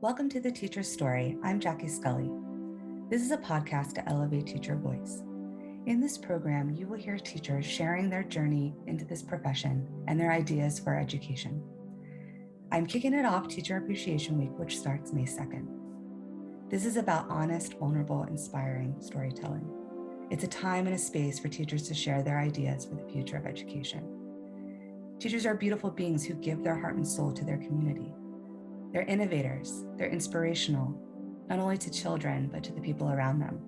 Welcome to The Teacher's Story. I'm Jackie Scully. This is a podcast to elevate teacher voice. In this program, you will hear teachers sharing their journey into this profession and their ideas for education. I'm kicking it off Teacher Appreciation Week, which starts May 2nd. This is about honest, vulnerable, inspiring storytelling. It's a time and a space for teachers to share their ideas for the future of education. Teachers are beautiful beings who give their heart and soul to their community. They're innovators, they're inspirational, not only to children, but to the people around them.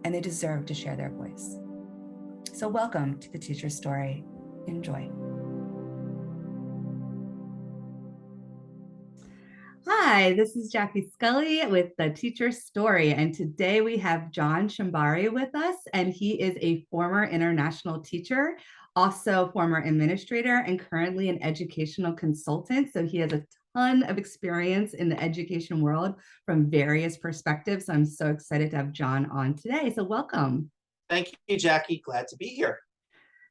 And they deserve to share their voice. So welcome to The Teacher's Story. Enjoy. Hi, this is Jackie Scully with The Teacher's Story. And today we have John Schembari with us, and he is a former international teacher, also former administrator, and currently an educational consultant. So he has a ton of experience in the education world from various perspectives. So I'm so excited to have John on today. So welcome. Thank you, Jackie. Glad to be here.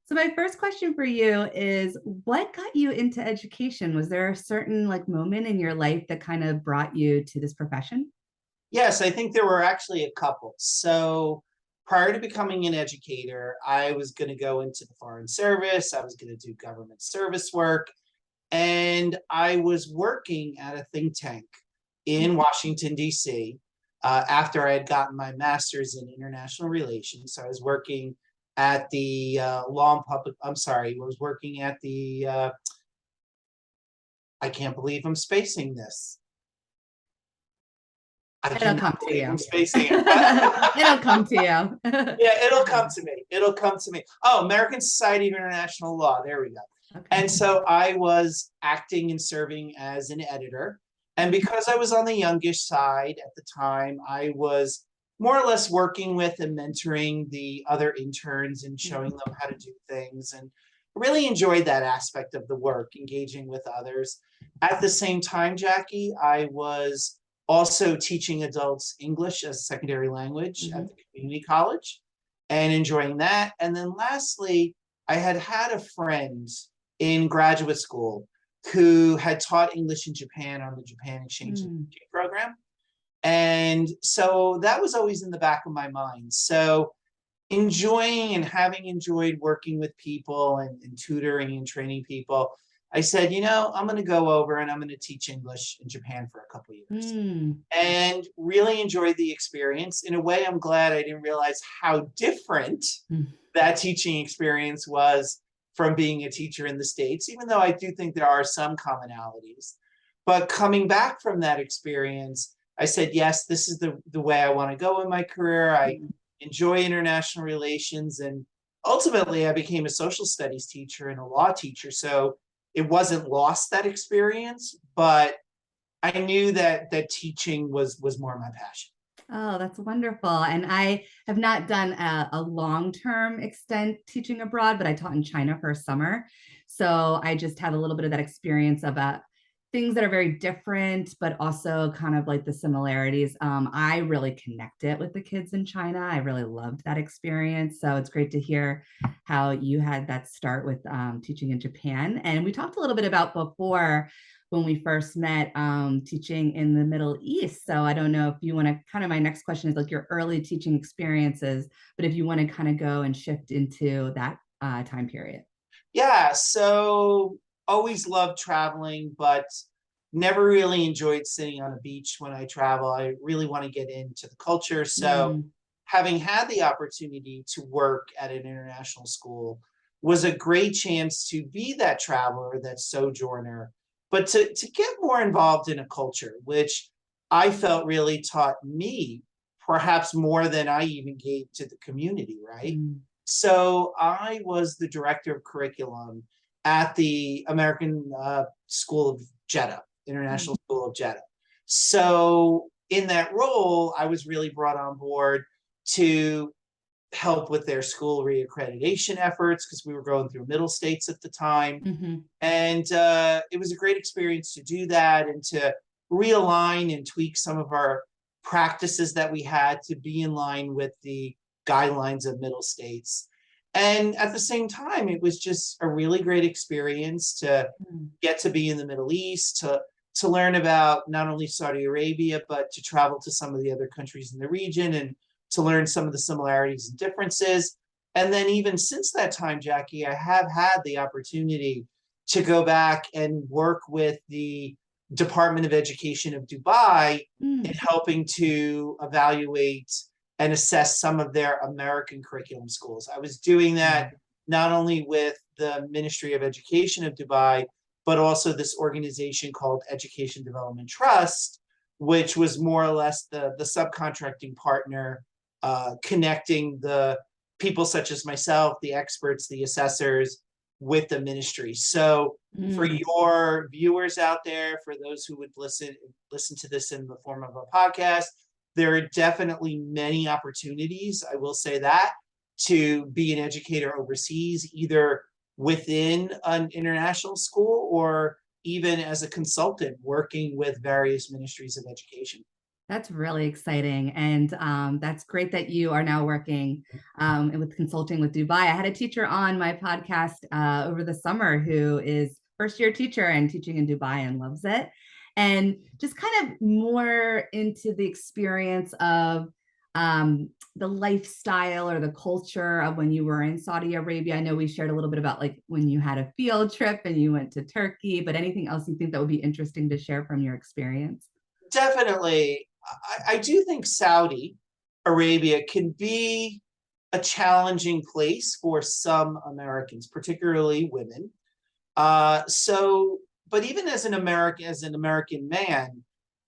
So my first question for you is, what got you into education? Was there a certain moment in your life that kind of brought you to this profession? Yes, I think there were actually a couple. So prior to becoming an educator, I was going to go into the Foreign Service. I was going to do government service work. And I was working at a think tank in Washington, D.C. After I had gotten my master's in international relations. So I was working at the I was working at the, I can't believe I'm spacing this. It'll come to you. I'm spacing it. It'll come to you. Yeah, it'll come to me. It'll come to me. Oh, American Society of International Law. There we go. Okay. And so I was acting and serving as an editor. And because I was on the youngish side at the time, I was more or less working with and mentoring the other interns and showing them how to do things. And really enjoyed that aspect of the work, engaging with others. At the same time, Jackie, I was also teaching adults English as a secondary language at the community college and enjoying that. And then lastly, I had a friend in graduate school who had taught English in Japan on the Japan Exchange program. And so that was always in the back of my mind. So enjoying and having enjoyed working with people and tutoring and training people, I said, I'm going to go over and I'm going to teach English in Japan for a couple of years and really enjoyed the experience. In a way, I'm glad I didn't realize how different that teaching experience was from being a teacher in the States, even though I do think there are some commonalities. But coming back from that experience, I said, yes, this is the way I want to go in my career. I enjoy international relations. And ultimately, I became a social studies teacher and a law teacher. So it wasn't lost, that experience, but I knew that teaching was more my passion. Oh, that's wonderful. And I have not done a long-term extent teaching abroad, but I taught in China for a summer. So I just have a little bit of that experience about things that are very different, but also kind of like the similarities. I really connected with the kids in China. I really loved that experience. So it's great to hear how you had that start with teaching in Japan. And we talked a little bit about before when we first met teaching in the Middle East. So I don't know if you want to my next question is like your early teaching experiences, but if you want to kind of go and shift into that time period. Yeah, so always loved traveling, but never really enjoyed sitting on a beach when I travel. I really want to get into the culture. So having had the opportunity to work at an international school was a great chance to be that traveler, that sojourner, but to get more involved in a culture, which I felt really taught me perhaps more than I even gave to the community, right? So I was the director of curriculum at the American School of Jeddah, International School of Jeddah. So in that role, I was really brought on board to help with their school reaccreditation efforts because we were going through middle states at the time. And it was a great experience to do that and to realign and tweak some of our practices that we had to be in line with the guidelines of middle states. And at the same time, it was just a really great experience to get to be in the Middle East, to learn about not only Saudi Arabia, but to travel to some of the other countries in the region and to learn some of the similarities and differences. And then even since that time, Jackie, I have had the opportunity to go back and work with the Department of Education of Dubai in helping to evaluate and assess some of their American curriculum schools. I was doing that not only with the Ministry of Education of Dubai, but also this organization called Education Development Trust, which was more or less the subcontracting partner, connecting the people such as myself, the experts, the assessors, with the ministry. So for your viewers out there, for those who would listen to this in the form of a podcast, there are definitely many opportunities, I will say that, to be an educator overseas, either within an international school or even as a consultant working with various ministries of education. That's really exciting. And that's great that you are now working with consulting with Dubai. I had a teacher on my podcast over the summer who is first-year teacher and teaching in Dubai and loves it. And just kind of more into the experience of the lifestyle or the culture of when you were in Saudi Arabia. I know we shared a little bit about like when you had a field trip and you went to Turkey, but anything else you think that would be interesting to share from your experience? Definitely. I do think Saudi Arabia can be a challenging place for some Americans, particularly women. But even as an American man,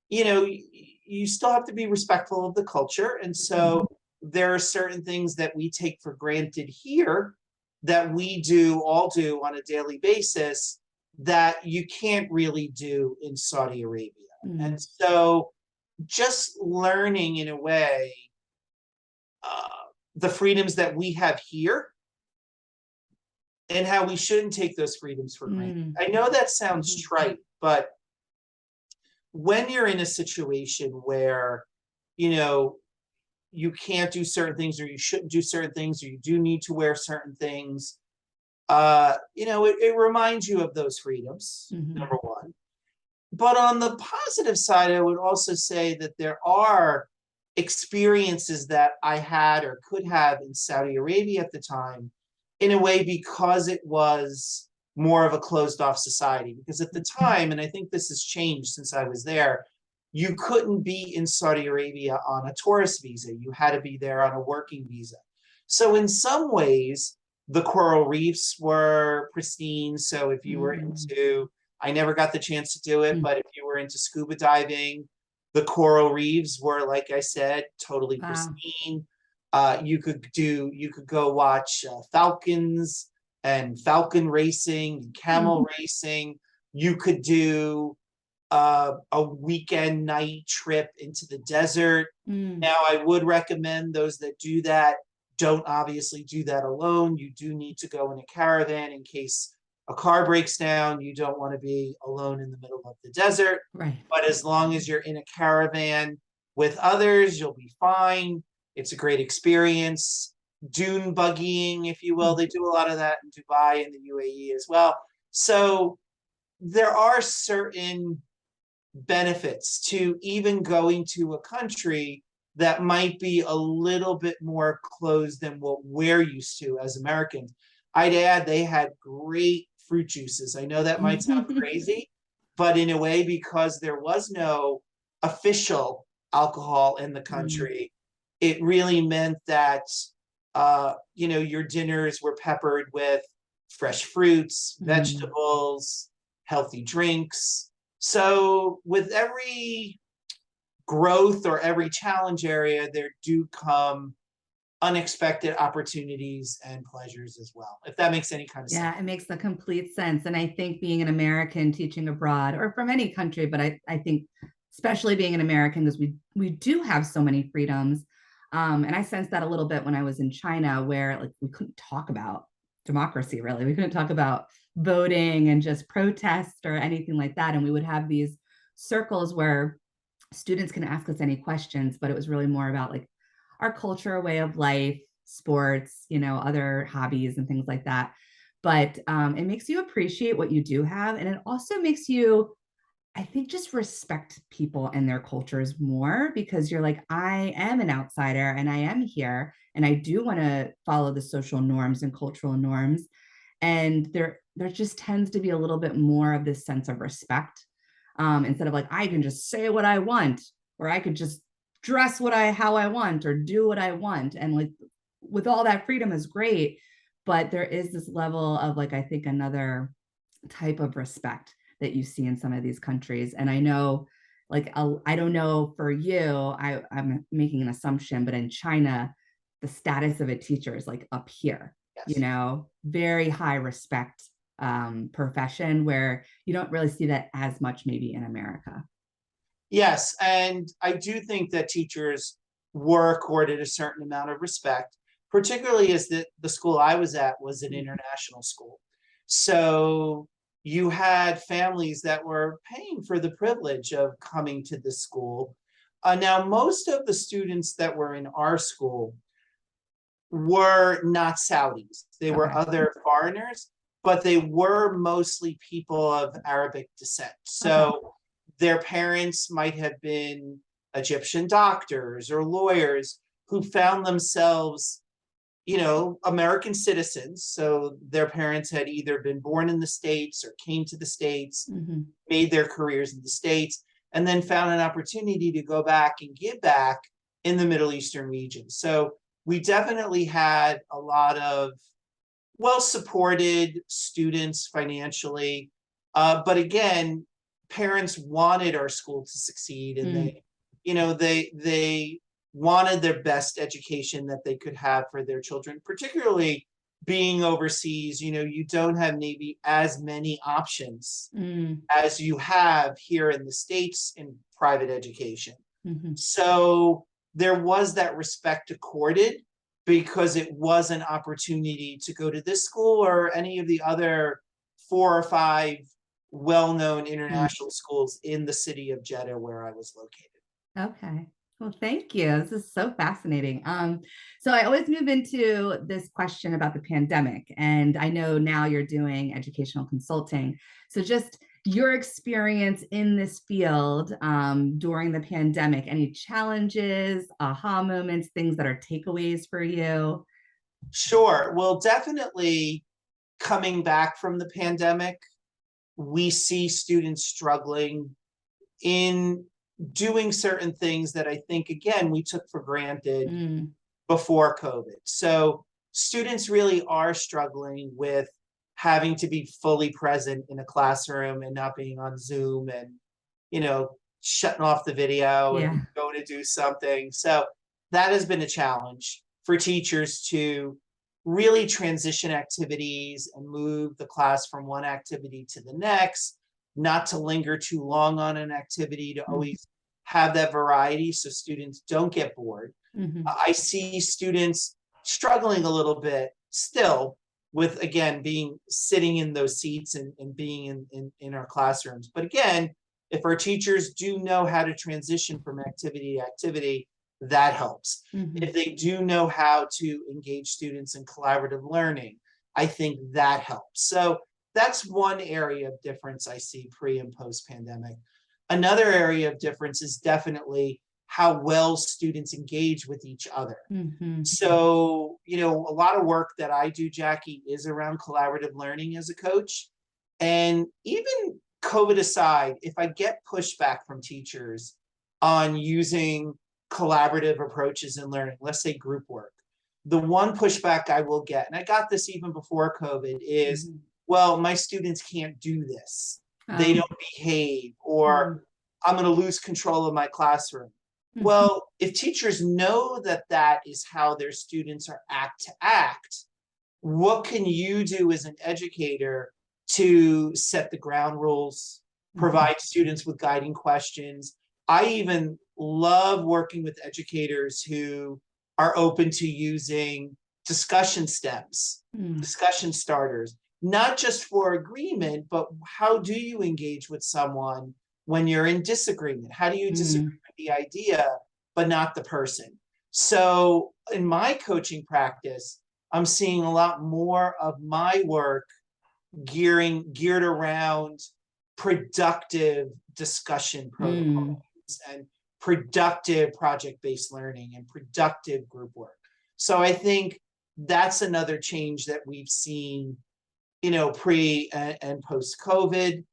you still have to be respectful of the culture. And so there are certain things that we take for granted here that we all do on a daily basis that you can't really do in Saudi Arabia. And so just learning in a way the freedoms that we have here and how we shouldn't take those freedoms for granted. I know that sounds trite, but when you're in a situation where, you can't do certain things or you shouldn't do certain things or you do need to wear certain things, it reminds you of those freedoms, number one. But on the positive side, I would also say that there are experiences that I had or could have in Saudi Arabia at the time, in a way, because it was more of a closed off society. Because at the time, and I think this has changed since I was there, you couldn't be in Saudi Arabia on a tourist visa. You had to be there on a working visa. So in some ways, the coral reefs were pristine. So if you were into, I never got the chance to do it, but if you were into scuba diving, the coral reefs were, like I said, totally pristine. You could go watch falcons and falcon racing and camel racing. You could do a weekend night trip into the desert. Now, I would recommend those that do that don't obviously do that alone. You do need to go in a caravan in case a car breaks down. You don't want to be alone in the middle of the desert. Right. But as long as you're in a caravan with others, you'll be fine. It's a great experience. Dune buggying, if you will. They do a lot of that in Dubai and the UAE as well. So there are certain benefits to even going to a country that might be a little bit more closed than what we're used to as Americans. I'd add they had great fruit juices. I know that might sound crazy, but in a way, because there was no official alcohol in the country, it really meant that your dinners were peppered with fresh fruits, vegetables, healthy drinks. So with every growth or every challenge area, there do come unexpected opportunities and pleasures as well, if that makes any kind of sense. Yeah, it makes the complete sense. And I think being an American teaching abroad or from any country, but I think especially being an American, because we do have so many freedoms. And I sensed that a little bit when I was in China, where like we couldn't talk about democracy, really. We couldn't talk about voting and just protest or anything like that. And we would have these circles where students can ask us any questions, but it was really more about like our culture, way of life, sports, other hobbies and things like that. But it makes you appreciate what you do have. And it also makes you, I think just respect people and their cultures more, because you're like, I am an outsider and I am here and I do want to follow the social norms and cultural norms. And there just tends to be a little bit more of this sense of respect, instead of like, I can just say what I want, or I could just dress how I want or do what I want. And like, with all that freedom is great, but there is this level of like, I think another type of respect that you see in some of these countries. And I know, like, I don't know for you, I'm making an assumption, but in China, the status of a teacher is like up here, Yes. very high respect profession, where you don't really see that as much maybe in America. Yes, and I do think that teachers were accorded a certain amount of respect, particularly as the school I was at was an international school. So you had families that were paying for the privilege of coming to the school. Now, most of the students that were in our school were not Saudis. They were Okay. other foreigners, but they were mostly people of Arabic descent. Okay. So their parents might have been Egyptian doctors or lawyers who found themselves, American citizens. So their parents had either been born in the States or came to the States, Mm-hmm. made their careers in the States, and then found an opportunity to go back and give back in the Middle Eastern region. So we definitely had a lot of well-supported students financially. But again, parents wanted our school to succeed, and they wanted their best education that they could have for their children, particularly being overseas. You don't have maybe as many options as you have here in the States in private education. Mm-hmm. So there was that respect accorded, because it was an opportunity to go to this school or any of the other 4 or 5 well-known international schools in the city of Jeddah where I was located. Okay. Well, thank you. This is so fascinating. So I always move into this question about the pandemic, and I know now you're doing educational consulting. So just your experience in this field during the pandemic, any challenges, aha moments, things that are takeaways for you? Sure. Well, definitely coming back from the pandemic, we see students struggling in doing certain things that I think, again, we took for granted Mm, before COVID. So students really are struggling with having to be fully present in a classroom and not being on Zoom and, shutting off the video and yeah. going to do something. So that has been a challenge for teachers to really transition activities and move the class from one activity to the next, not to linger too long on an activity, to Mm, always have that variety so students don't get bored. mhm, I see students struggling a little bit still with, again, sitting in those seats and being in our classrooms. But again, if our teachers do know how to transition from activity to activity, that helps. mhm. If they do know how to engage students in collaborative learning, I think that helps. So that's one area of difference I see pre and post pandemic. Another area of difference is definitely how well students engage with each other. Mhm. So, a lot of work that I do, Jackie, is around collaborative learning as a coach. And even COVID aside, if I get pushback from teachers on using collaborative approaches in learning, let's say group work, the one pushback I will get, and I got this even before COVID, is, Mhm. well, my students can't do this. They Oh. don't behave, or Mm, I'm going to lose control of my classroom. mhm, Well, if teachers know that that is how their students are apt to act, what can you do as an educator to set the ground rules, mhm, provide students with guiding questions? I even love working with educators who are open to using discussion stems, mm, discussion starters, not just for agreement, but how do you engage with someone when you're in disagreement? How do you disagree mm, with the idea, but not the person? So in my coaching practice, I'm seeing a lot more of my work geared around productive discussion protocols and productive project-based learning and productive group work. So I think that's another change that we've seen, pre and post COVID.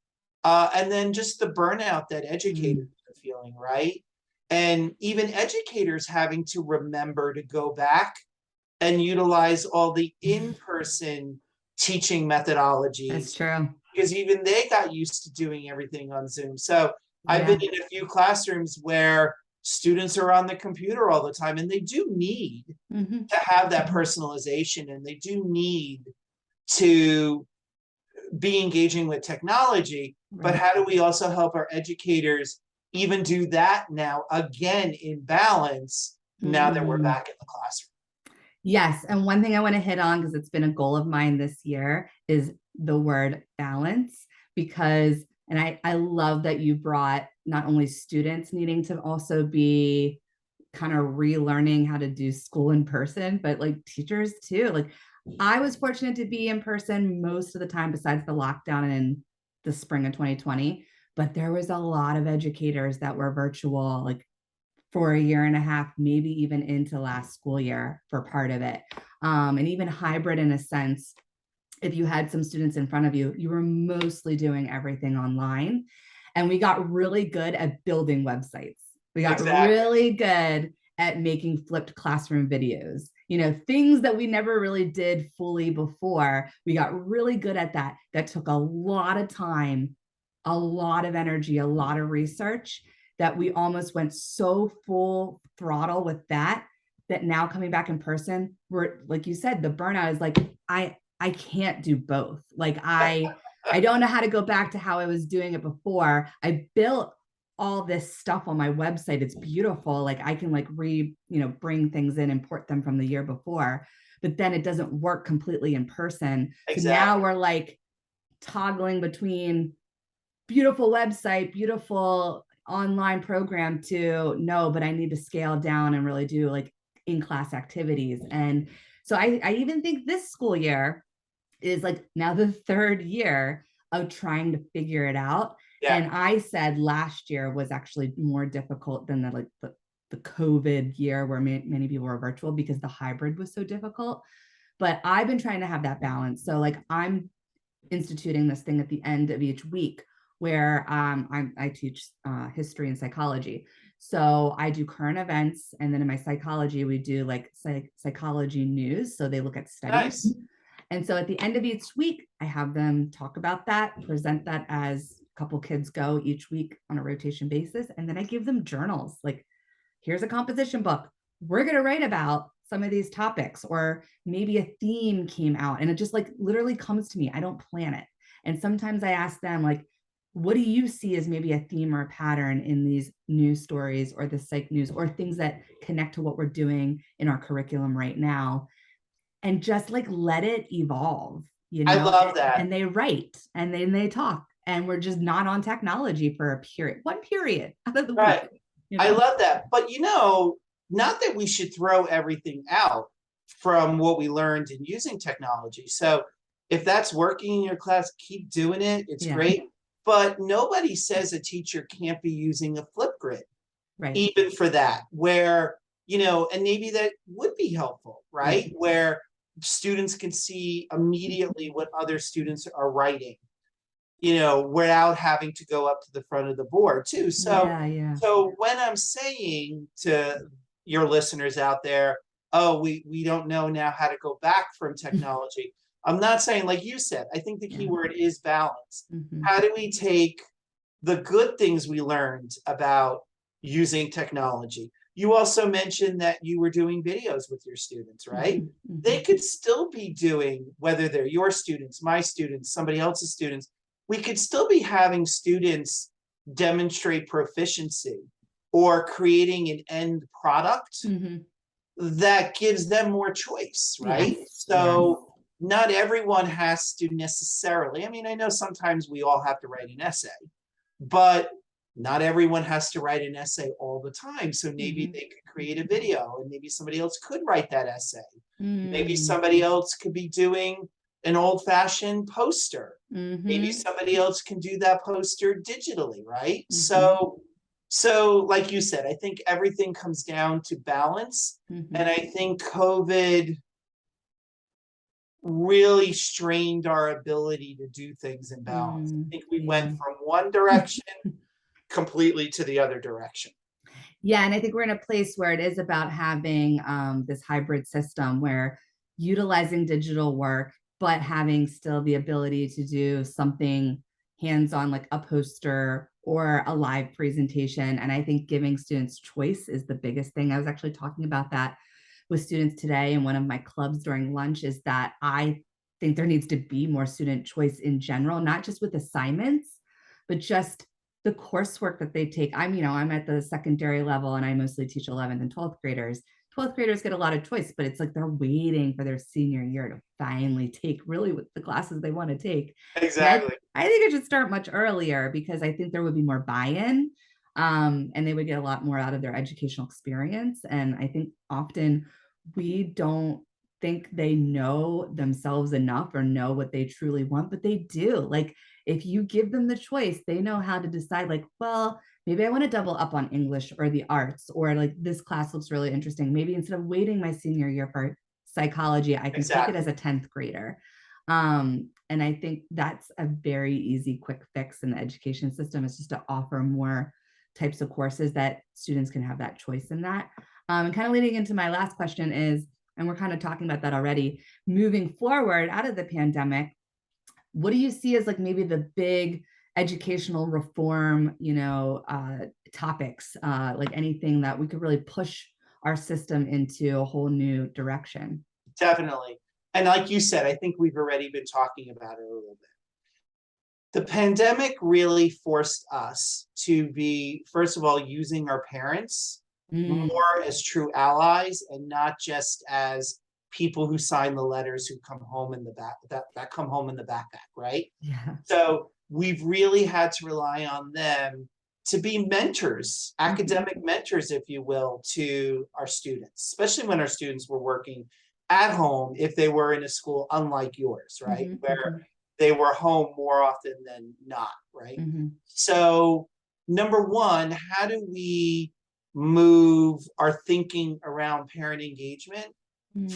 And then just the burnout that educators are feeling, right? And even educators having to remember to go back and utilize all the in-person teaching methodologies. That's true. Because even they got used to doing everything on Zoom. So I've been in a few classrooms where students are on the computer all the time, and they do need to have that personalization, and they do need to be engaging with technology. But how do we also help our educators even do that now, again, in balance, now that we're back in the classroom? Yes. And one thing I want to hit on, because it's been a goal of mine this year, is the word balance. Because, and I love that you brought not only students needing to also be kind of relearning how to do school in person, but like teachers too. Like I was fortunate to be in person most of the time, besides the lockdown in the spring of 2020. But there was a lot of educators that were virtual, like for a year and a half, maybe even into last school year for part of it. And even hybrid in a sense. If you had some students in front of you, you were mostly doing everything online. And we got really good at building websites. We got really good at making flipped classroom videos, things that we never really did fully before. We got really good at that. That took a lot of time, a lot of energy, a lot of research, that we almost went so full throttle with that now coming back in person, we're, like you said, the burnout is like, I can't do both. Like I don't know how to go back to how I was doing it before. I built all this stuff on my website. It's beautiful. Like I can bring things in, import them from the year before, but then it doesn't work completely in person. So now we're like toggling between beautiful website, beautiful online program to no, but I need to scale down and really do like in-class activities. And so I even think this school year is like now the third year of trying to figure it out. And I said last year was actually more difficult than the COVID year where many people were virtual, because the hybrid was so difficult. But I've been trying to have that balance. So like I'm instituting this thing at the end of each week where I teach history and psychology. So I do current events, and then in my psychology, we do like psychology news. So they look at studies. Nice. And so at the end of each week, I have them talk about that, present that as a couple kids go each week on a rotation basis. And then I give them journals, like, here's a composition book. We're going to write about some of these topics, or maybe a theme came out and it just like literally comes to me. I don't plan it. And sometimes I ask them like, what do you see as maybe a theme or a pattern in these news stories or the psych news, or things that connect to what we're doing in our curriculum right now? And just like let it evolve, I love that. And they write and then they talk, and we're just not on technology for one period out of the week. I love that. But not that we should throw everything out from what we learned in using technology. So if that's working in your class, keep doing it. It's great. But nobody says a teacher can't be using a Flipgrid, even for that, where, and maybe that would be helpful, right? Where students can see immediately what other students are writing, without having to go up to the front of the board too. So, so when I'm saying to your listeners out there, oh, we don't know now how to go back from technology, I'm not saying, like you said, I think the key word is balance. How do we take the good things we learned about using technology? You also mentioned that you were doing videos with your students, right? They could still be doing, whether they're your students, my students, somebody else's students, we could still be having students demonstrate proficiency or creating an end product that gives them more choice, right? So not everyone has to necessarily, I mean, I know sometimes we all have to write an essay, but not everyone has to write an essay all the time. So maybe they could create a video, and maybe somebody else could write that essay. Maybe somebody else could be doing an old-fashioned poster Maybe somebody else can do that poster digitally, right? Mm-hmm. So like you said, I think everything comes down to balance. Mm-hmm. And I think COVID really strained our ability to do things in balance. I think we went from one direction completely to the other direction. Yeah, and I think we're in a place where it is about having this hybrid system where utilizing digital work, but having still the ability to do something hands-on, like a poster or a live presentation. And I think giving students choice is the biggest thing. I was actually talking about that with students today in one of my clubs during lunch, is that I think there needs to be more student choice in general, not just with assignments, but just the coursework that they take. I'm at the secondary level and I mostly teach 11th and 12th graders. 12th graders get a lot of choice, but it's like they're waiting for their senior year to finally take really what the classes they want to take. Exactly. I think it should start much earlier, because I think there would be more buy-in, and they would get a lot more out of their educational experience. And I think often we don't think they know themselves enough or know what they truly want, but they do. Like, if you give them the choice, they know how to decide, like, well, maybe I want to double up on English or the arts, or like this class looks really interesting. Maybe instead of waiting my senior year for psychology, I can take it as a 10th grader. And I think that's a very easy, quick fix in the education system, is just to offer more types of courses that students can have that choice in that. And kind of leading into my last question is, and we're kind of talking about that already, moving forward out of the pandemic, what do you see as like maybe the big educational reform, topics, like anything that we could really push our system into a whole new direction? Definitely. And like you said, I think we've already been talking about it a little bit. The pandemic really forced us to be, first of all, using our parents more as true allies and not just as people who sign the letters who come home in the back, that come home in the backpack, right? Yeah. So we've really had to rely on them to be mentors, academic mentors, if you will, to our students, especially when our students were working at home, if they were in a school unlike yours, right? Where they were home more often than not, right? So, number one, how do we move our thinking around parent engagement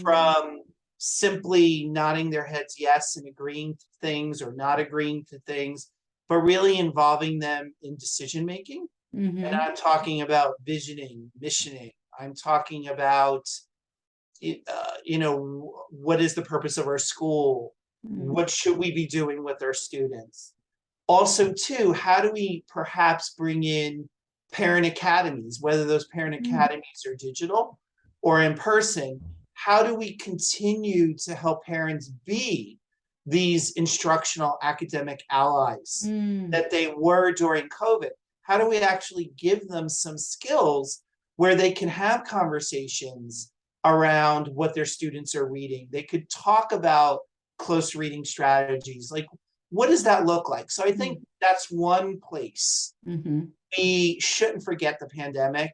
from simply nodding their heads yes and agreeing to things or not agreeing to things, but really involving them in decision making? And I'm talking about visioning, missioning. I'm talking about, what is the purpose of our school? What should we be doing with our students? Also, too, how do we perhaps bring in parent academies, whether those parent academies are digital or in person? How do we continue to help parents be these instructional academic allies that they were during COVID? How do we actually give them some skills where they can have conversations around what their students are reading? They could talk about close reading strategies. Like, what does that look like? So I think that's one place. We shouldn't forget the pandemic,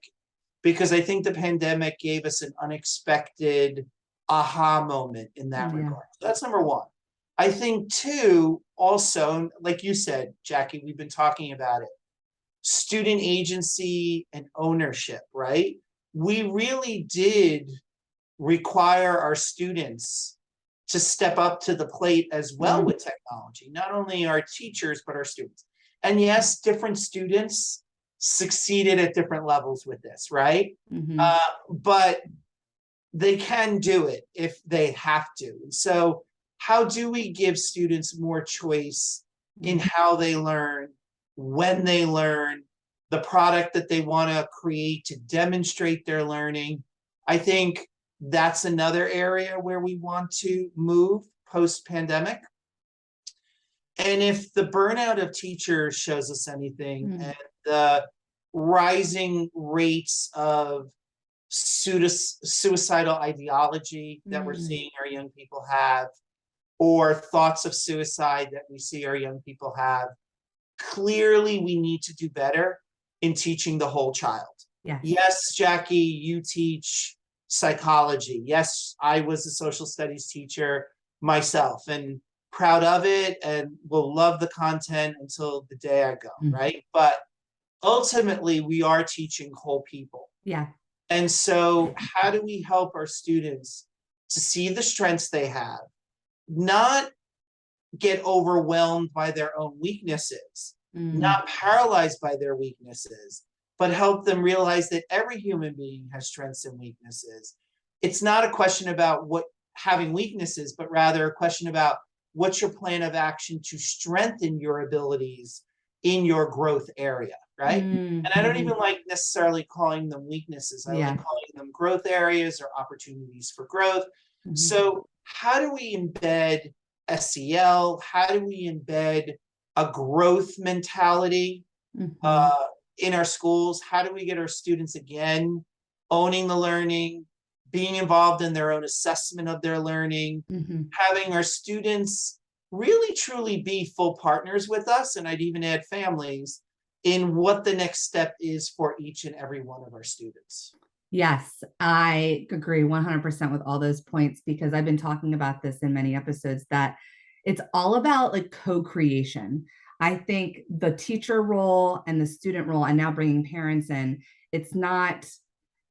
because I think the pandemic gave us an unexpected aha moment in that regard. So that's number one. I think two, also, like you said, Jackie, we've been talking about it, student agency and ownership, right? We really did require our students to step up to the plate as well with technology, not only our teachers, but our students. And yes, different students succeeded at different levels with this, right? But they can do it if they have to. And so, how do we give students more choice in how they learn, when they learn, the product that they want to create to demonstrate their learning? I think that's another area where we want to move post-pandemic. And if the burnout of teachers shows us anything, and the rising rates of suicidal ideology that we're seeing our young people have, or thoughts of suicide that we see our young people have, clearly we need to do better in teaching the whole child. Yes, Jackie, you teach psychology. Yes, I was a social studies teacher myself, and proud of it and will love the content until the day I go, right? But ultimately, we are teaching whole people. Yeah. And so how do we help our students to see the strengths they have, not get overwhelmed by their own weaknesses, not paralyzed by their weaknesses, but help them realize that every human being has strengths and weaknesses. It's not a question about what having weaknesses, but rather a question about what's your plan of action to strengthen your abilities in your growth area, right? And I don't even like necessarily calling them weaknesses. I like calling them growth areas or opportunities for growth. So how do we embed SEL? How do we embed a growth mentality in our schools? How do we get our students, again, owning the learning, being involved in their own assessment of their learning, having our students really truly be full partners with us, and I'd even add families, in what the next step is for each and every one of our students. Yes, I agree 100% with all those points, because I've been talking about this in many episodes, that it's all about like co-creation. I think the teacher role and the student role, and now bringing parents in, it's not,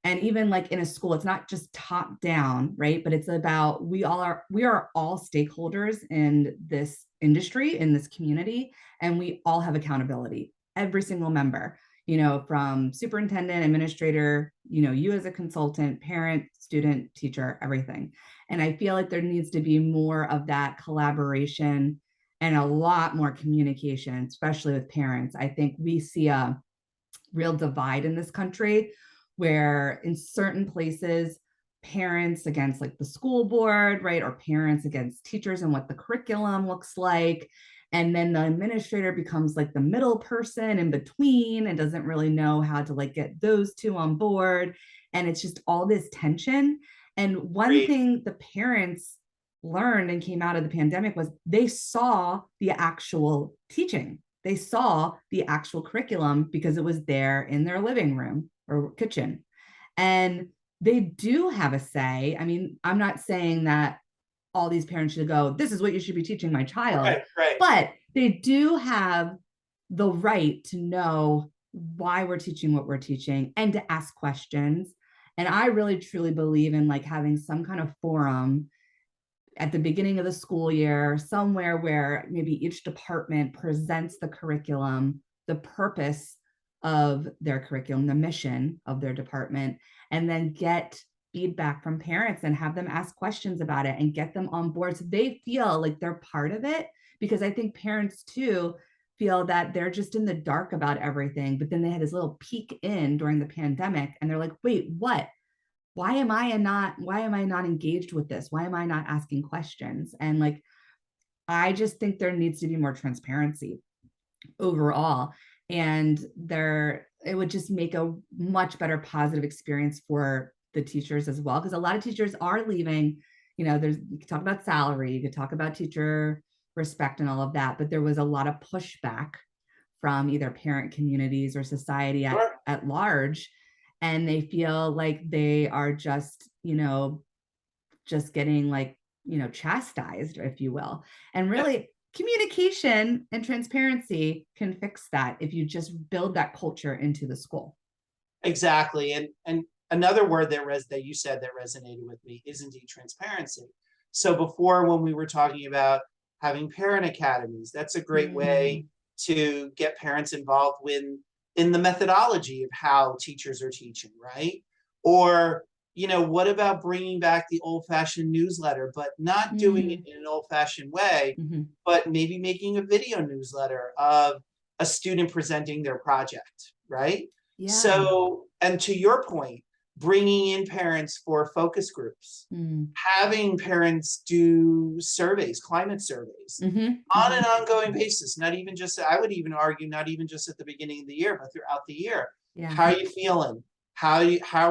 and even like in a school, it's not just top down, right? But it's about, we are all stakeholders in this industry, in this community, and we all have accountability, every single member, from superintendent, administrator, you as a consultant, parent, student, teacher, everything. And I feel like there needs to be more of that collaboration and a lot more communication, especially with parents. I think we see a real divide in this country, where in certain places, parents against like the school board, right? Or parents against teachers and what the curriculum looks like. And then the administrator becomes like the middle person in between and doesn't really know how to like get those two on board. And it's just all this tension. And one thing the parents learned and came out of the pandemic was they saw the actual teaching. They saw the actual curriculum because it was there in their living room or kitchen. And they do have a say. I mean, I'm not saying that all these parents should go, this is what you should be teaching my child. Right. But they do have the right to know why we're teaching what we're teaching and to ask questions. And I really truly believe in like having some kind of forum at the beginning of the school year, somewhere where maybe each department presents the curriculum, the purpose of their curriculum, the mission of their department, and then get feedback from parents and have them ask questions about it and get them on board so they feel like they're part of it. Because I think parents too feel that they're just in the dark about everything, but then they had this little peek in during the pandemic and they're like, wait, what? Why am I not engaged with this? Why am I not asking questions? And like, I just think there needs to be more transparency overall. And it would just make a much better positive experience for the teachers as well. Because a lot of teachers are leaving, you could talk about salary, you could talk about teacher respect and all of that, but there was a lot of pushback from either parent communities or society at large. And they feel like they are just getting like, chastised, if you will. And really, communication and transparency can fix that if you just build that culture into the school. Exactly. And another word that you said that resonated with me is indeed transparency. So before, when we were talking about having parent academies, that's a great way to get parents involved in the methodology of how teachers are teaching, right? Or, what about bringing back the old-fashioned newsletter, but not doing it in an old-fashioned way, but maybe making a video newsletter of a student presenting their project, right? Yeah. So, and to your point, bringing in parents for focus groups, having parents do surveys, climate surveys, on an ongoing basis, not even just, I would even argue, not even just at the beginning of the year, but throughout the year. Yeah. How are you feeling? How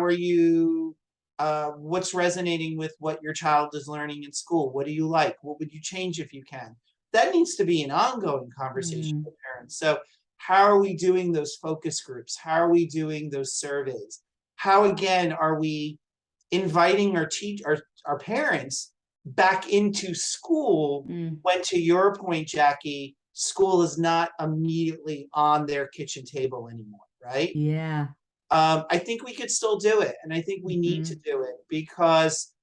are you, what's resonating with what your child is learning in school? What do you like? What would you change if you can? That needs to be an ongoing conversation with parents. So how are we doing those focus groups? How are we doing those surveys? How, again, are we inviting our parents back into school when, to your point, Jackie, school is not immediately on their kitchen table anymore, right? Yeah. I think we could still do it. And I think we need to do it, because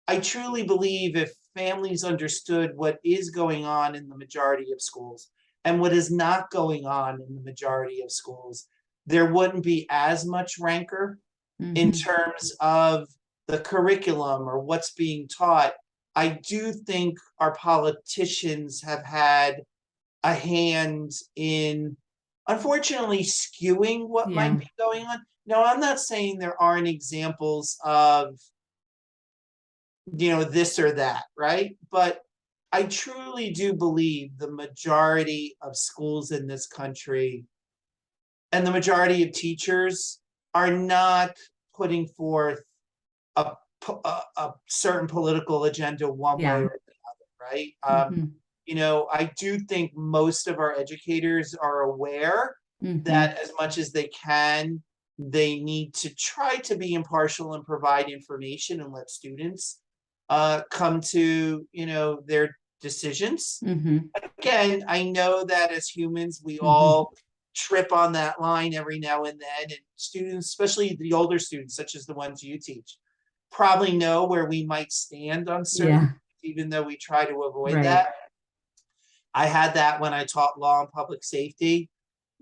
I truly believe if families understood what is going on in the majority of schools and what is not going on in the majority of schools, there wouldn't be as much rancor in terms of the curriculum or what's being taught. I do think our politicians have had a hand in, unfortunately, skewing what might be going on. Now, I'm not saying there aren't examples of, this or that, right? But I truly do believe the majority of schools in this country and the majority of teachers are not putting forth a certain political agenda one way or the other, right? I do think most of our educators are aware that as much as they can, they need to try to be impartial and provide information and let students come to, their decisions. Again, I know that as humans, we all trip on that line every now and then, and students, especially the older students, such as the ones you teach, probably know where we might stand on certain, even though we try to avoid that. I had that when I taught law and public safety.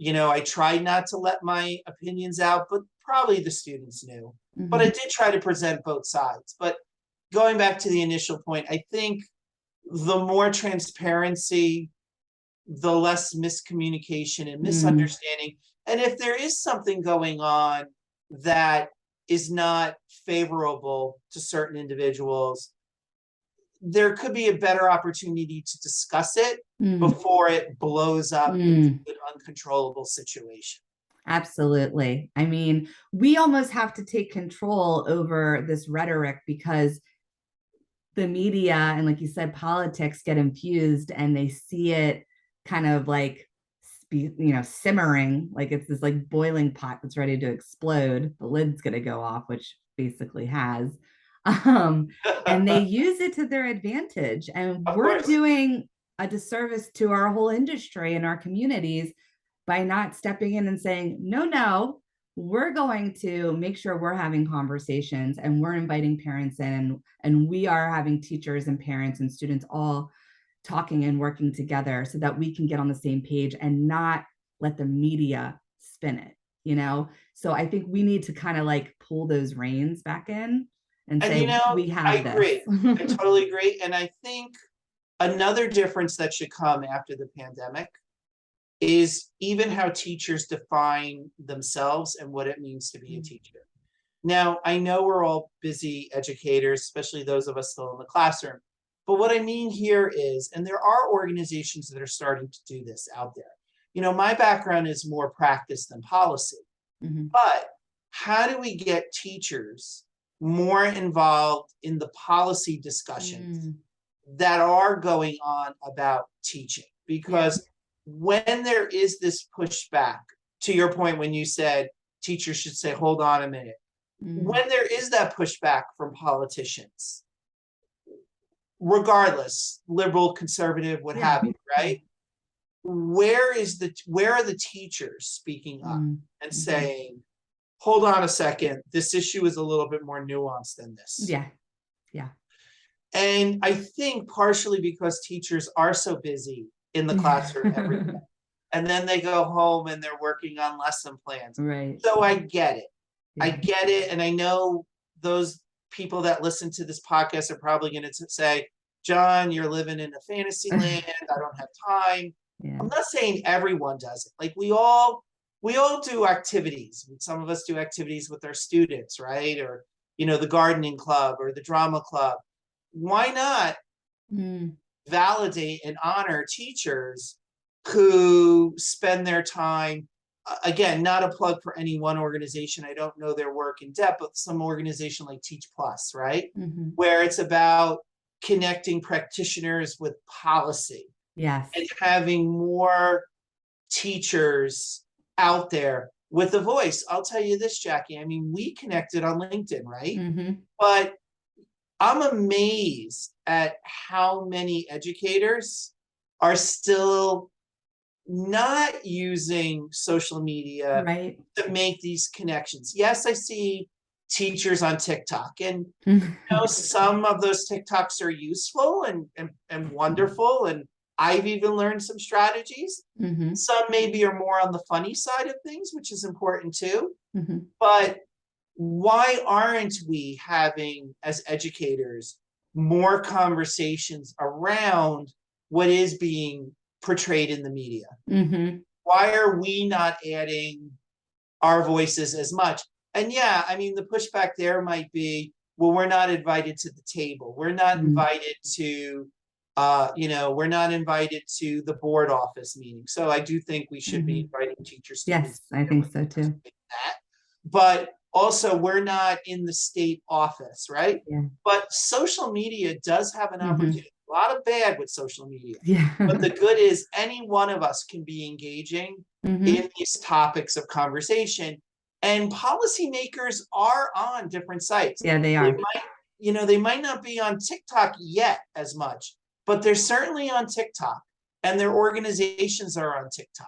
I tried not to let my opinions out, but probably the students knew. But I did try to present both sides. But going back to the initial point, I think the more transparency, the less miscommunication and misunderstanding. And if there is something going on that is not favorable to certain individuals, there could be a better opportunity to discuss it before it blows up into an uncontrollable situation. Absolutely. I mean, we almost have to take control over this rhetoric, because the media and, like you said, politics get infused, and they see it kind of like, simmering, like it's this like boiling pot that's ready to explode. The lid's going to go off, which basically has. And they use it to their advantage. And we're doing a disservice to our whole industry and our communities by not stepping in and saying, no, we're going to make sure we're having conversations, and we're inviting parents in, and we are having teachers and parents and students all talking and working together so that we can get on the same page and not let the media spin it. So I think we need to kind of like pull those reins back in and say, we have I agree. this. I totally agree. And I think another difference that should come after the pandemic is even how teachers define themselves and what it means to be a teacher. Now, I know we're all busy educators, especially those of us still in the classroom. But what I mean here is, and there are organizations that are starting to do this out there. My background is more practice than policy. But how do we get teachers more involved in the policy discussions that are going on about teaching? Because when there is this pushback, to your point, when you said teachers should say, hold on a minute, when there is that pushback from politicians, regardless, liberal, conservative, what have you, right? Where are the teachers speaking up and saying, hold on a second, this issue is a little bit more nuanced than this? Yeah. And I think partially because teachers are so busy in the classroom every day, and then they go home and they're working on lesson plans. Right. So I get it. I get it. And I know those people that listen to this podcast are probably going to say, John, you're living in a fantasy land. I don't have time. I'm not saying everyone does it. Like we all do activities. Some of us do activities with our students, right? Or, the gardening club or the drama club. Why not validate and honor teachers who spend their time, again, not a plug for any one organization. I don't know their work in depth, but some organization like Teach Plus, right? Where it's about connecting practitioners with policy. Yes. And having more teachers out there with a voice. I'll tell you this, Jackie. I mean, we connected on LinkedIn, right? But I'm amazed at how many educators are still not using social media Right. to make these connections. Yes, I see teachers on TikTok, and some of those TikToks are useful and wonderful, and I've even learned some strategies. Mm-hmm. Some maybe are more on the funny side of things, which is important too. Mm-hmm. But why aren't we having, as educators, more conversations around what is being portrayed in the media? Mm-hmm. Why are we not adding our voices as much? And yeah, I mean, the pushback there might be, well, we're not invited to the table. We're not invited to, we're not invited to the board office meeting. So I do think we should be inviting teachers, students. Yes, I think so too. That. But also, we're not in the state office, right? Yeah. But social media does have an opportunity. A lot of bad with social media. Yeah. But the good is any one of us can be engaging in these topics of conversation. And policymakers are on different sites. Yeah, they are. They might not be on TikTok yet as much, but they're certainly on TikTok, and their organizations are on TikTok.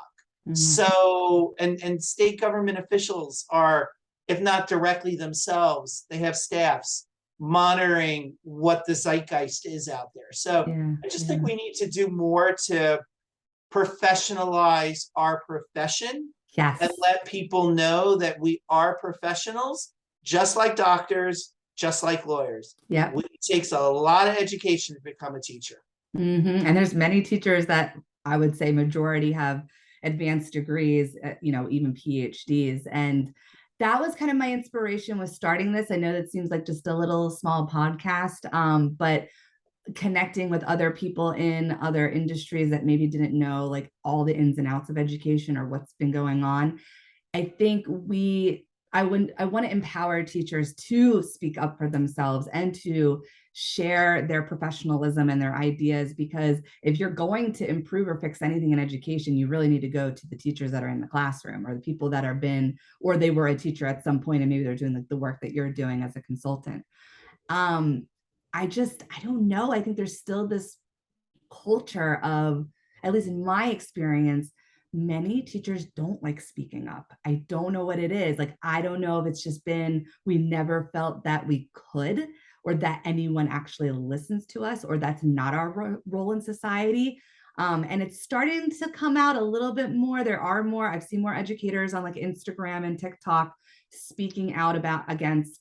So, and state government officials are, if not directly themselves, they have staffs monitoring what the zeitgeist is out there. So I just think we need to do more to professionalize our profession. Yes. And let people know that we are professionals, just like doctors, just like lawyers. Yeah. It takes a lot of education to become a teacher. And there's many teachers that I would say majority have advanced degrees, even PhDs. And that was kind of my inspiration with starting this. I know that seems like just a little small podcast, but connecting with other people in other industries that maybe didn't know like all the ins and outs of education or what's been going on. I think I want to empower teachers to speak up for themselves and to share their professionalism and their ideas, because if you're going to improve or fix anything in education, you really need to go to the teachers that are in the classroom, or the people that are been, or they were a teacher at some point and maybe they're doing like the work that you're doing as a consultant. I don't know. I think there's still this culture of, at least in my experience, many teachers don't like speaking up. I don't know what it is. Like, I don't know if it's just been, we never felt that we could, or that anyone actually listens to us, or that's not our role in society. And it's starting to come out a little bit more. I've seen more educators on like Instagram and TikTok speaking out against,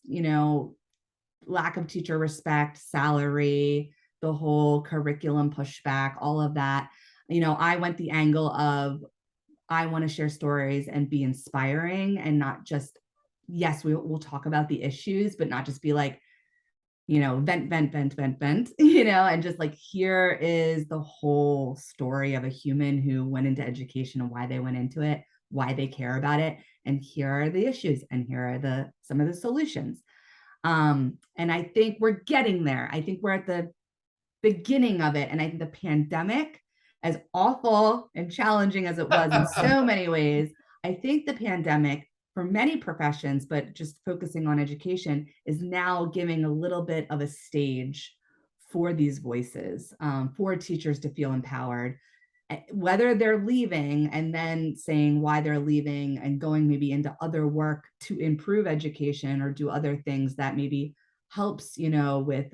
lack of teacher respect, salary, the whole curriculum pushback, all of that. I went the angle of, I want to share stories and be inspiring, and not just, yes, we'll talk about the issues, but not just be like, vent, and just like, here is the whole story of a human who went into education and why they went into it, why they care about it. And here are the issues, and here are some of the solutions. And I think we're getting there. I think we're at the beginning of it. And I think the pandemic, as awful and challenging as it was in so many ways, I think the pandemic, for many professions, but just focusing on education, is now giving a little bit of a stage for these voices, for teachers to feel empowered, whether they're leaving and then saying why they're leaving and going maybe into other work to improve education or do other things that maybe helps, with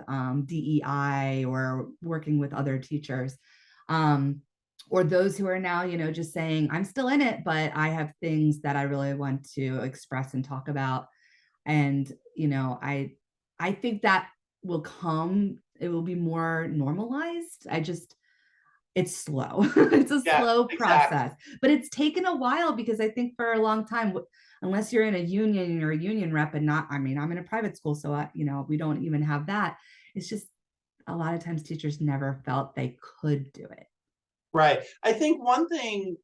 DEI or working with other teachers. Or those who are now, just saying, I'm still in it, but I have things that I really want to express and talk about. And, I think that will come, it will be more normalized. It's slow. It's a slow process, but it's taken a while, because I think for a long time, unless you're in a union or a union rep, and I'm in a private school, so we don't even have that. It's just a lot of times teachers never felt they could do it. Right. I think one thing,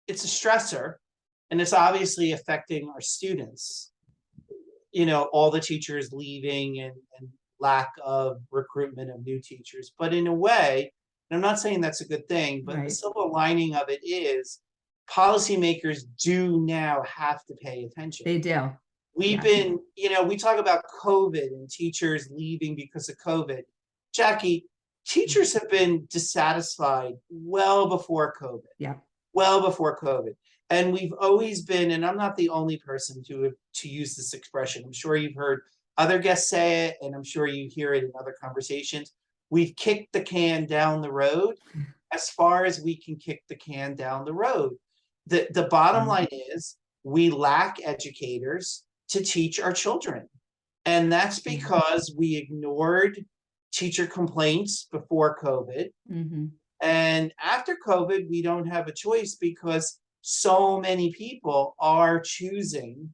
it's a stressor, and it's obviously affecting our students, all the teachers leaving and lack of recruitment of new teachers. But in a way, and I'm not saying that's a good thing, but the silver lining of it is policymakers do now have to pay attention. They do. We've been, we talk about COVID and teachers leaving because of COVID. Jackie, teachers have been dissatisfied well before COVID. Yeah. Well before COVID. And we've always been, and I'm not the only person to use this expression. I'm sure you've heard other guests say it, and I'm sure you hear it in other conversations. We've kicked the can down the road as far as we can kick the can down the road. The bottom line is we lack educators to teach our children. And that's because we ignored teacher complaints before COVID. Mm-hmm. And after COVID, we don't have a choice because so many people are choosing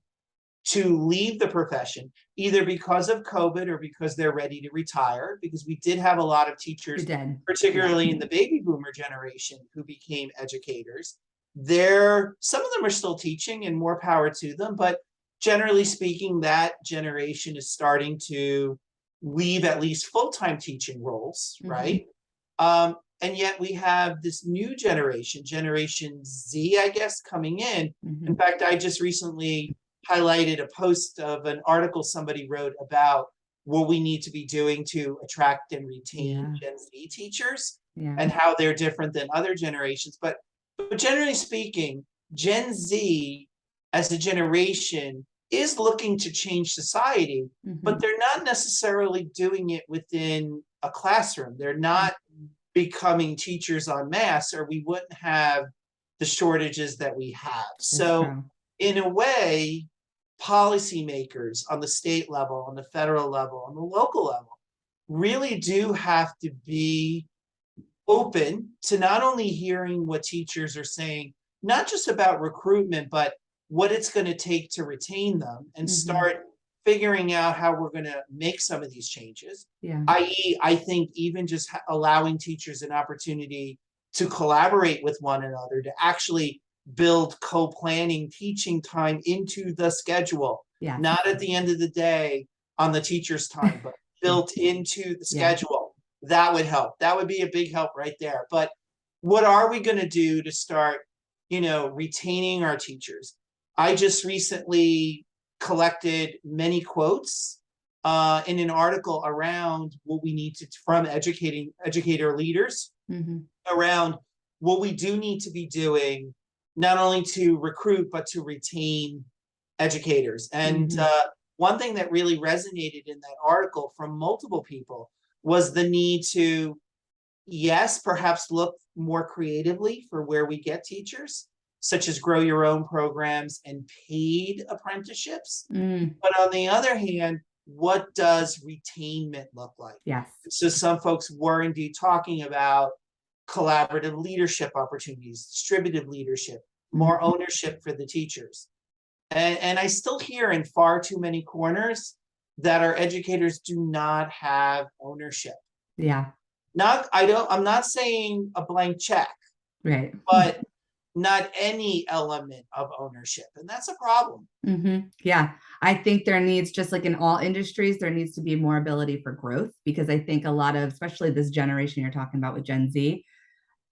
to leave the profession, either because of COVID or because they're ready to retire, because we did have a lot of teachers, particularly in the baby boomer generation, who became educators. Some of them are still teaching, and more power to them, but generally speaking, that generation is starting to leave at least full-time teaching roles, right? And yet we have this new generation, Generation Z, I guess, coming in. In fact, I just recently highlighted a post of an article somebody wrote about what we need to be doing to attract and retain Gen Z teachers and how they're different than other generations. But generally speaking, Gen Z as a generation is looking to change society, but they're not necessarily doing it within a classroom. They're not becoming teachers en masse, or we wouldn't have the shortages that we have. So in a way, policymakers on the state level, on the federal level, on the local level, really do have to be open to not only hearing what teachers are saying, not just about recruitment, but what it's going to take to retain them, and start figuring out how we're going to make some of these changes. I.e., I think even just allowing teachers an opportunity to collaborate with one another, to actually build co-planning teaching time into the schedule, not at the end of the day on the teacher's time, but built into the schedule. That would help. That would be a big help right there. But what are we going to do to start, retaining our teachers? I just recently collected many quotes in an article around what we need to, from educator leaders, around what we do need to be doing, not only to recruit, but to retain educators. And one thing that really resonated in that article from multiple people was the need to, yes, perhaps look more creatively for where we get teachers, such as grow your own programs and paid apprenticeships. But on the other hand, what does retainment look like? So some folks were indeed talking about collaborative leadership opportunities, distributed leadership, more ownership for the teachers. And I still hear in far too many corners that our educators do not have ownership. I'm not saying a blank check, but not any element of ownership. And that's a problem. I think there needs, just like in all industries, there needs to be more ability for growth, because I think a lot of, especially this generation you're talking about with Gen Z,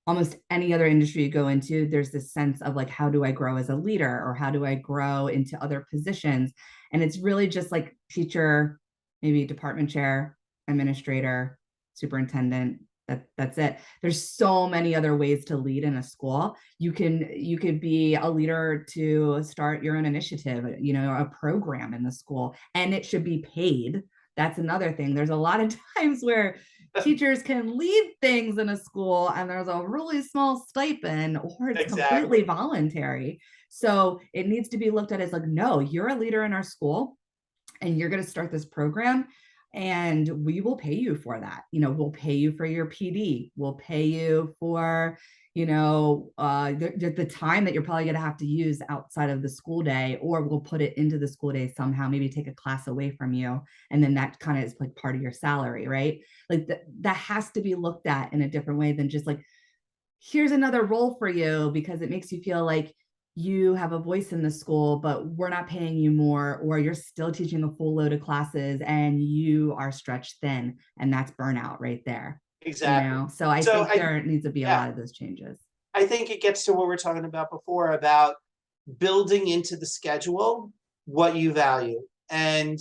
almost any other industry you go into, there's this sense of like, how do I grow as a leader, or how do I grow into other positions? And it's really just like teacher, maybe department chair, administrator, superintendent. That's it. There's so many other ways to lead in a school. You could be a leader to start your own initiative, a program in the school, and it should be paid. That's another thing. There's a lot of times where teachers can lead things in a school and there's a really small stipend, or it's completely voluntary. So it needs to be looked at as like, no, you're a leader in our school and you're going to start this program, and we will pay you for that. We'll pay you for your PD. We'll pay you for, the time that you're probably going to have to use outside of the school day, or we'll put it into the school day somehow, maybe take a class away from you. And then that kind of is like part of your salary, right? Like that has to be looked at in a different way than just like, here's another role for you, because it makes you feel like you have a voice in the school, but we're not paying you more, or you're still teaching a full load of classes and you are stretched thin, and that's burnout right there. So I think there needs to be a lot of those changes. I think it gets to what we were talking about before, about building into the schedule what you value. And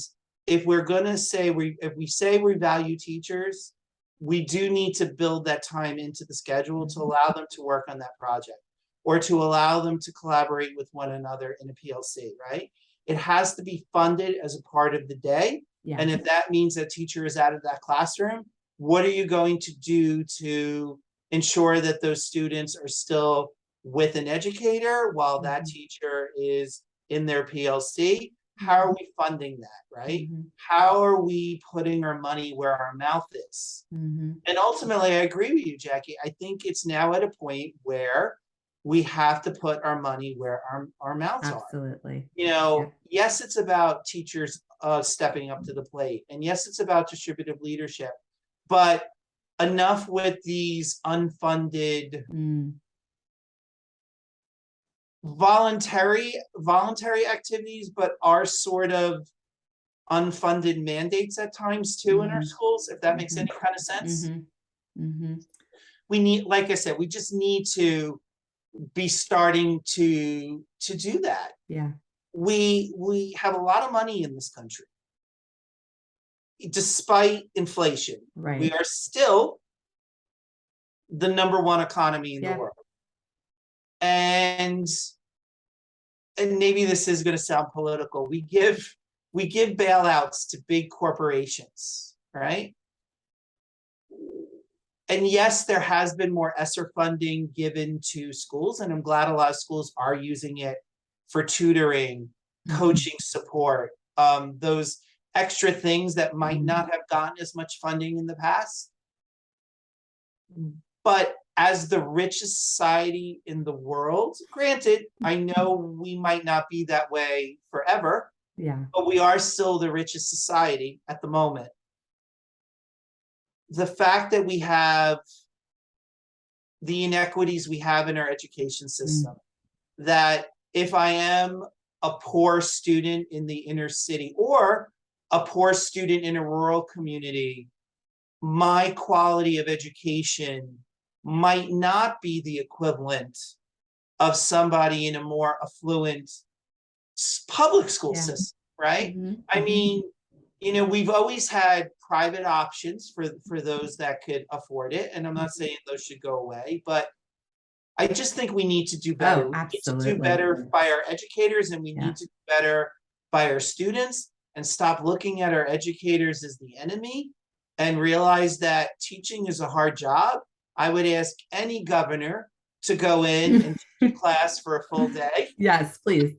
if we're going to say, if we say we value teachers, we do need to build that time into the schedule to allow them to work on that project or to allow them to collaborate with one another in a PLC, right? It has to be funded as a part of the day. Yeah. And if that means that teacher is out of that classroom, what are you going to do to ensure that those students are still with an educator while that teacher is in their PLC? How are we funding that, right? How are we putting our money where our mouth is? And ultimately, I agree with you, Jackie. I think it's now at a point where we have to put our money where our mouths are. Absolutely. You know, yes, it's about teachers stepping up to the plate. And yes, it's about distributive leadership. But enough with these unfunded voluntary activities, but are sort of unfunded mandates at times too in our schools, if that makes any kind of sense. We need, like I said, we just need to be starting to do that. Yeah. We have a lot of money in this country. Despite inflation, right. We are still the #1 economy in the world. And maybe this is going to sound political. We give bailouts to big corporations, right? And yes, there has been more ESSER funding given to schools, and I'm glad a lot of schools are using it for tutoring, coaching support, those extra things that might not have gotten as much funding in the past. But as the richest society in the world, granted, I know we might not be that way forever, but we are still the richest society at the moment. The fact that we have the inequities we have in our education system, that if I am a poor student in the inner city or a poor student in a rural community, my quality of education might not be the equivalent of somebody in a more affluent public school system, right? I mean, you know, we've always had private options for those that could afford it. And I'm not saying those should go away, but I just think we need to do better. We need to do better by our educators, and we need to do better by our students, and stop looking at our educators as the enemy and realize that teaching is a hard job. I would ask any governor to go in and teach a class for a full day. Yes, please.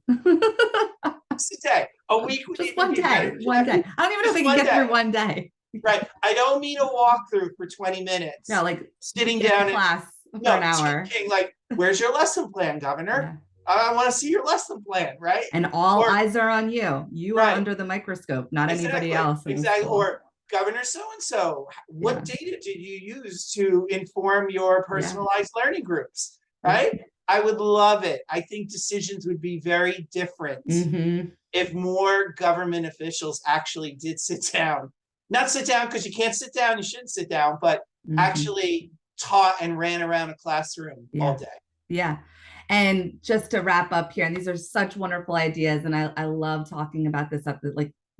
Just a day. A week would just one day. One day. I don't even know if they can get through one day. Right. I don't mean a walkthrough for 20 minutes. No, like sitting down in class for an hour. Teaching, like, where's your lesson plan, Governor? I want to see your lesson plan, right? And all eyes are on you. You are under the microscope, not anybody else. Exactly. Or Governor so-and-so, what data did you use to inform your personalized learning groups, right? I would love it. I think decisions would be very different if more government officials actually did sit down. Not sit down because you can't sit down, you shouldn't sit down, but actually taught and ran around a classroom all day. Yeah. And just to wrap up here, and these are such wonderful ideas, and I love talking about this at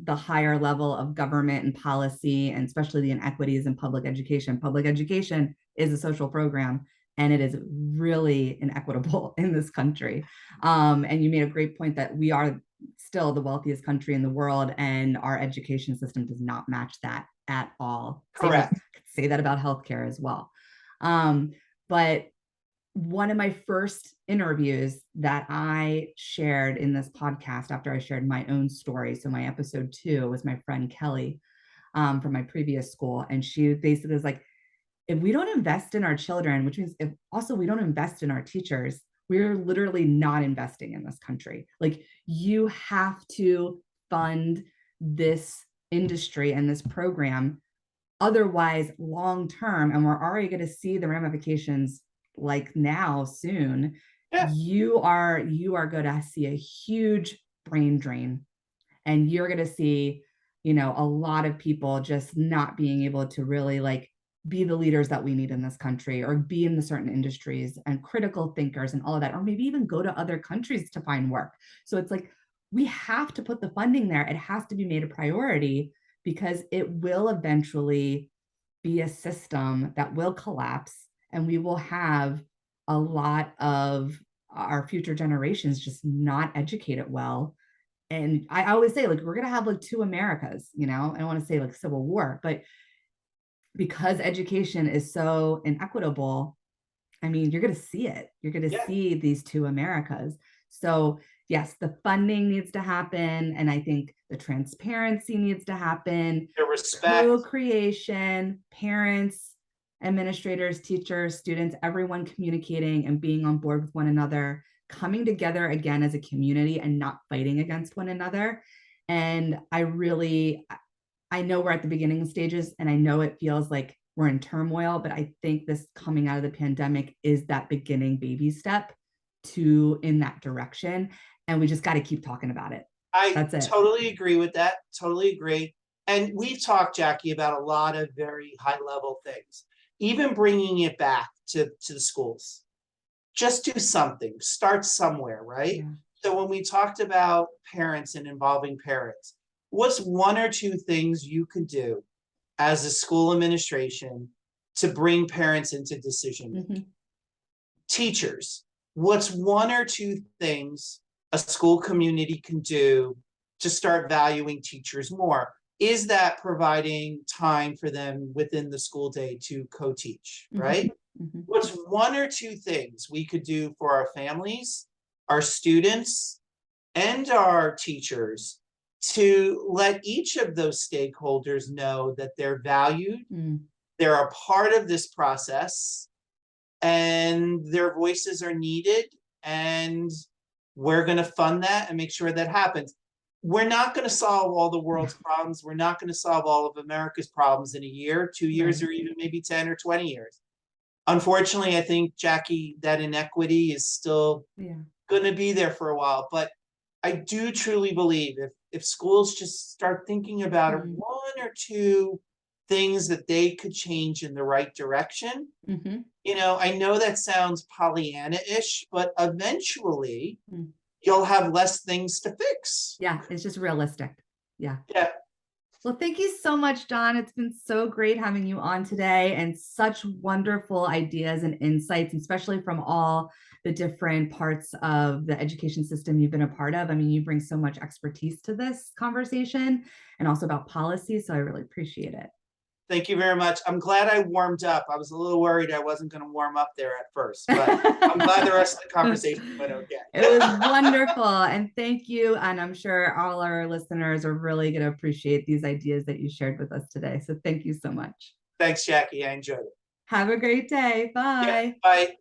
the higher level of government and policy, and especially the inequities in public education. Public education is a social program, and it is really inequitable in this country. And you made a great point that we are still the wealthiest country in the world, and our education system does not match that at all. Correct. Say that about healthcare as well. But one of my first interviews that I shared in this podcast after I shared my own story, so my episode 2 was my friend Kelly from my previous school. And she basically was like, if we don't invest in our children, which means if also we don't invest in our teachers, we're literally not investing in this country. Like, you have to fund this industry and this program. Otherwise, long term, and we're already going to see the ramifications like now soon, you are going to see a huge brain drain, and you're going to see, you know, a lot of people just not being able to really like be the leaders that we need in this country, or be in the certain industries and critical thinkers and all of that, or maybe even go to other countries to find work. So it's like, we have to put the funding there. It has to be made a priority, because it will eventually be a system that will collapse, and we will have a lot of our future generations just not educated well. And I always say, like, we're going to have like two Americas, I don't want to say like civil war, but because education is so inequitable, I mean, you're going to see it. You're going to Yeah. see these two Americas. So, yes, the funding needs to happen. And I think the transparency needs to happen. The respect. Co-creation, parents, administrators, teachers, students, everyone communicating and being on board with one another, coming together again as a community and not fighting against one another. And I know we're at the beginning stages, and I know it feels like we're in turmoil, but I think this coming out of the pandemic is that beginning baby step in that direction. And we just got to keep talking about it. That's it. Totally agree with that. Totally agree. And we've talked, Jackie, about a lot of very high level things, even bringing it back to the schools. Just do something, start somewhere, right? Yeah. So when we talked about parents and involving parents, what's one or two things you could do as a school administration to bring parents into decision making? Mm-hmm. Teachers, what's one or two things a school community can do to start valuing teachers more? Is that providing time for them within the school day to co-teach, right? Mm-hmm. What's one or two things we could do for our families, our students, and our teachers to let each of those stakeholders know that they're valued, they're a part of this process, and their voices are needed, and we're going to fund that and make sure that happens. We're not going to solve all the world's problems. We're not going to solve all of America's problems in a year, 2 years, or even maybe 10 or 20 years. Unfortunately, I think, Jackie, that inequity is still going to be there for a while. But I do truly believe if schools just start thinking about one or two things that they could change in the right direction, I know that sounds Pollyanna-ish, but eventually you'll have less things to fix. Yeah, it's just realistic. Yeah. Yeah. Well, thank you so much, John. It's been so great having you on today, and such wonderful ideas and insights, especially from all the different parts of the education system you've been a part of. I mean, you bring so much expertise to this conversation, and also about policy. So I really appreciate it. Thank you very much. I'm glad I warmed up. I was a little worried I wasn't going to warm up there at first, but I'm glad the rest of the conversation went okay. It was wonderful. And thank you. And I'm sure all our listeners are really going to appreciate these ideas that you shared with us today. So thank you so much. Thanks, Jackie. I enjoyed it. Have a great day. Bye. Yeah, bye.